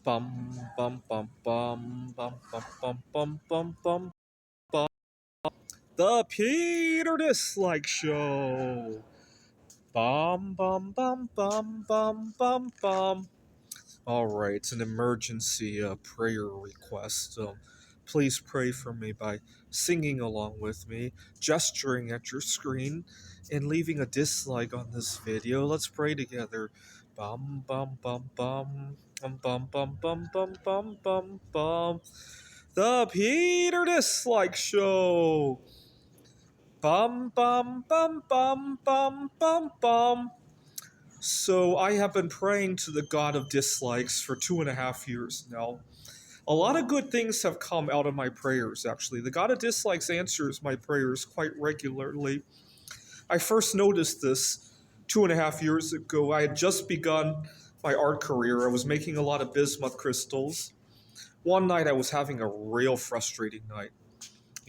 Bum bum bum bum bum bum bum bum bum bum bum. The Peter Dislike Show. Bum bum bum bum bum bum bum. All right, it's an emergency prayer request. Please pray for me by singing along with me, gesturing at your screen, and leaving a dislike on this video. Let's pray together. Bum bum bum bum bum bum bum bum bum bum bum bum. The Peter Dislike Show. Bum bum bum bum bum bum bum. So I have been praying to the God of dislikes for 2.5 years now. A lot of good things have come out of my prayers, actually. The God of dislikes answers my prayers quite regularly. I first noticed this 2.5 years ago. I had just begun my art career. I was making a lot of bismuth crystals. One night I was having a real frustrating night.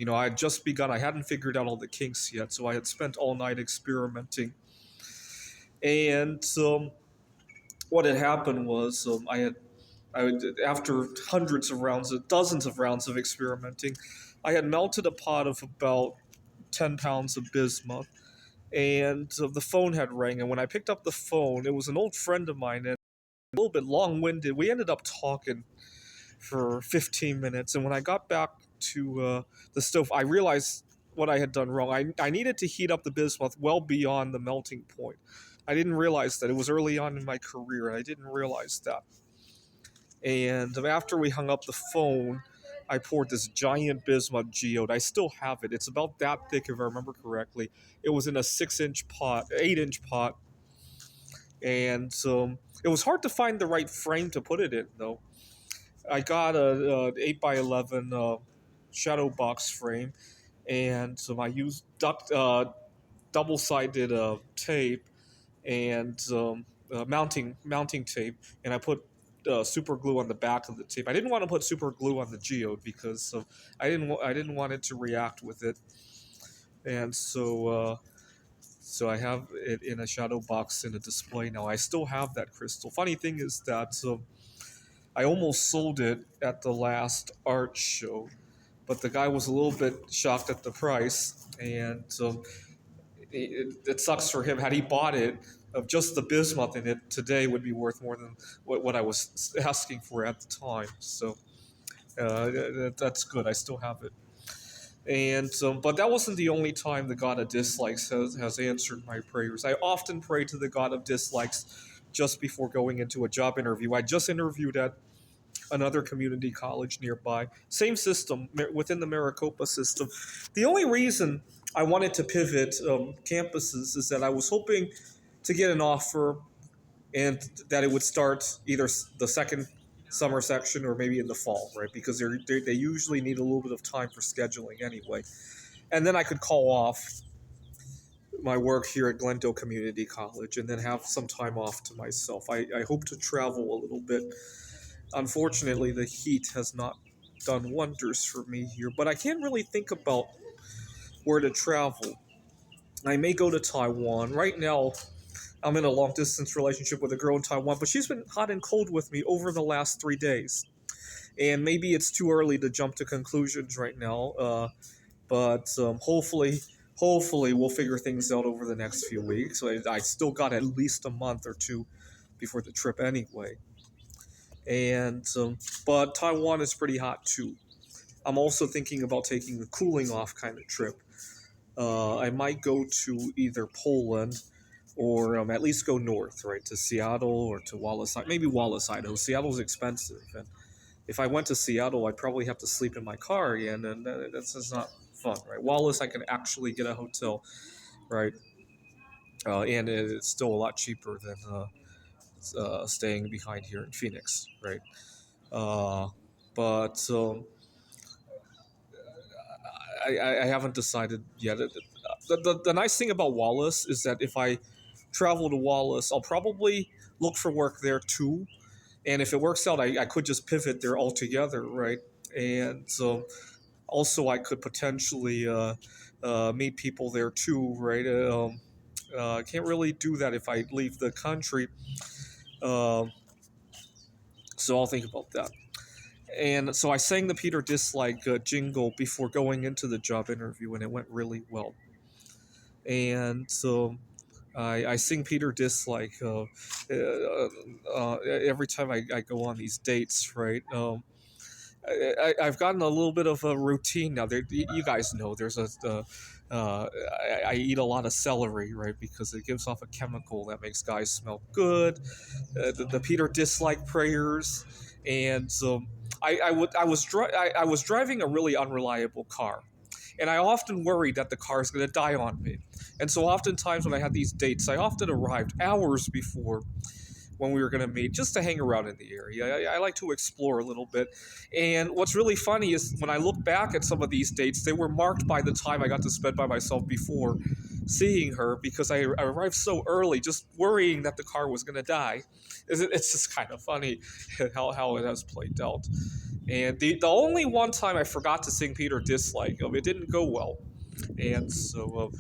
I had just begun. I hadn't figured out all the kinks yet, so I had spent all night experimenting. And what had happened was after hundreds of rounds, dozens of rounds of experimenting, I had melted a pot of about 10 pounds of bismuth, and the phone had rang. And when I picked up the phone, it was an old friend of mine, and a little bit long-winded. We ended up talking for 15 minutes, and when I got back to the stove, I realized what I had done wrong. I needed to heat up the bismuth well beyond the melting point. I didn't realize that. It was early on in my career, and I didn't realize that. And after we hung up the phone, I poured this giant bismuth geode. I still have it. It's about that thick, if I remember correctly. It was in a 6-inch pot, 8-inch pot, and it was hard to find the right frame to put it in, though. I got a 8x11 shadow box frame, and I used double-sided tape and mounting tape, and I put super glue on the back of the tape. I didn't want to put super glue on the geode because I didn't want it to react with it, and so I have it in a shadow box in a display now. I still have that crystal. Funny thing is that I almost sold it at the last art show, but the guy was a little bit shocked at the price, and it sucks for him. Had he bought it of just the bismuth in it, today would be worth more than what I was asking for at the time. So that's good. I still have it. And but that wasn't the only time the God of dislikes has answered my prayers. I often pray to the God of dislikes just before going into a job interview. I just interviewed at another community college nearby. Same system within the Maricopa system. The only reason I wanted to pivot campuses is that I was hoping to get an offer and that it would start either the second summer section or maybe in the fall, right? Because they usually need a little bit of time for scheduling anyway. And then I could call off my work here at Glendale Community College and then have some time off to myself. I hope to travel a little bit. Unfortunately, the heat has not done wonders for me here, but I can't really think about where to travel. I may go to Taiwan. Right now, I'm in a long distance relationship with a girl in Taiwan, but she's been hot and cold with me over the last 3 days. And maybe it's too early to jump to conclusions right now, but hopefully we'll figure things out over the next few weeks. I still got at least a month or two before the trip anyway. And but Taiwan is pretty hot too. I'm also thinking about taking a cooling off kind of trip. I might go to either Poland or at least go north, right, to Seattle or to Wallace, maybe Wallace, Idaho. Seattle's expensive, and if I went to Seattle, I'd probably have to sleep in my car again, and that's just not fun, right? Wallace, I can actually get a hotel, right, and it's still a lot cheaper than staying behind here in Phoenix, right? Uh, but I haven't decided yet. The nice thing about Wallace is that if I travel to Wallace, I'll probably look for work there too. And if it works out, I could just pivot there altogether, right? And so also I could potentially meet people there too, right? I can't really do that if I leave the country. Um So I'll think about that. And so I sang the Peter Dislike jingle before going into the job interview, and it went really well. And so I sing Peter Dislike every time I go on these dates, right? I've gotten a little bit of a routine now. You guys know there's I eat a lot of celery, right? Because it gives off a chemical that makes guys smell good. The Peter Dislike prayers, and I was driving a really unreliable car, and I often worried that the car is going to die on me. And so oftentimes when I had these dates, I often arrived hours before when we were going to meet just to hang around in the area. I like to explore a little bit. And what's really funny is when I look back at some of these dates, they were marked by the time I got to spend by myself before seeing her, because I arrived so early just worrying that the car was going to die. It's just kind of funny how it has played out. And the only one time I forgot to sing Peter Dislike, it didn't go well. And so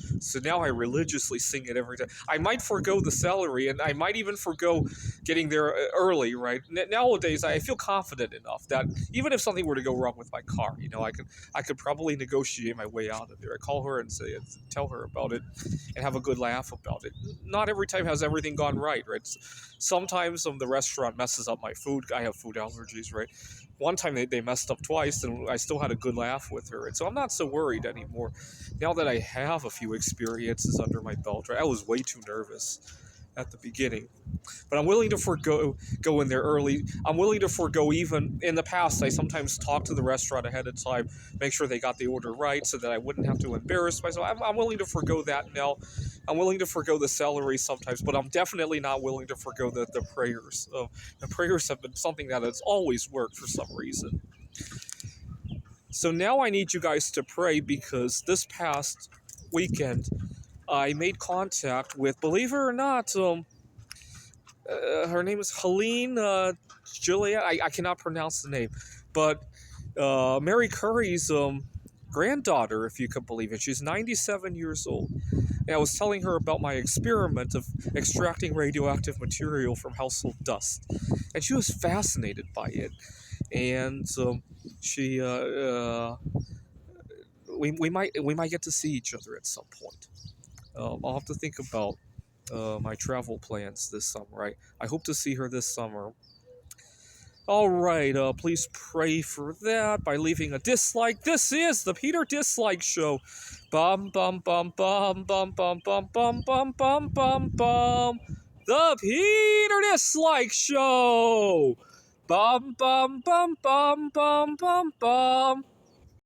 now I religiously sing it every time. I might forego the salary, and I might even forego getting there early. Right nowadays, I feel confident enough that even if something were to go wrong with my car, I could probably negotiate my way out of there. I call her and tell her about it, and have a good laugh about it. Not every time has everything gone right. Right, sometimes the restaurant messes up my food. I have food allergies. Right. One time they messed up twice, and I still had a good laugh with her. And so I'm not so worried anymore. Now that I have a few experiences under my belt, right? I was way too nervous at the beginning. But I'm willing to go in there early. I'm willing to forego, even in the past, I sometimes talk to the restaurant ahead of time, make sure they got the order right so that I wouldn't have to embarrass myself. I'm willing to forego that now. I'm willing to forego the salary sometimes, but I'm definitely not willing to forego the prayers. The prayers have been something that has always worked for some reason. So now I need you guys to pray, because this past weekend I made contact with, believe it or not, her name is Helene Julia. I cannot pronounce the name, but Mary Curry's granddaughter, if you could believe it. She's 97 years old. And I was telling her about my experiment of extracting radioactive material from household dust, and she was fascinated by it. And she we might get to see each other at some point. I'll have to think about my travel plans this summer. I hope to see her this summer. All right, please pray for that by leaving a dislike. This is the Peter Dislike Show. Bum bum bum bum bum bum bum bum bum bum bum bum. The Peter Dislike Show. Bum bum bum bum bum bum bum.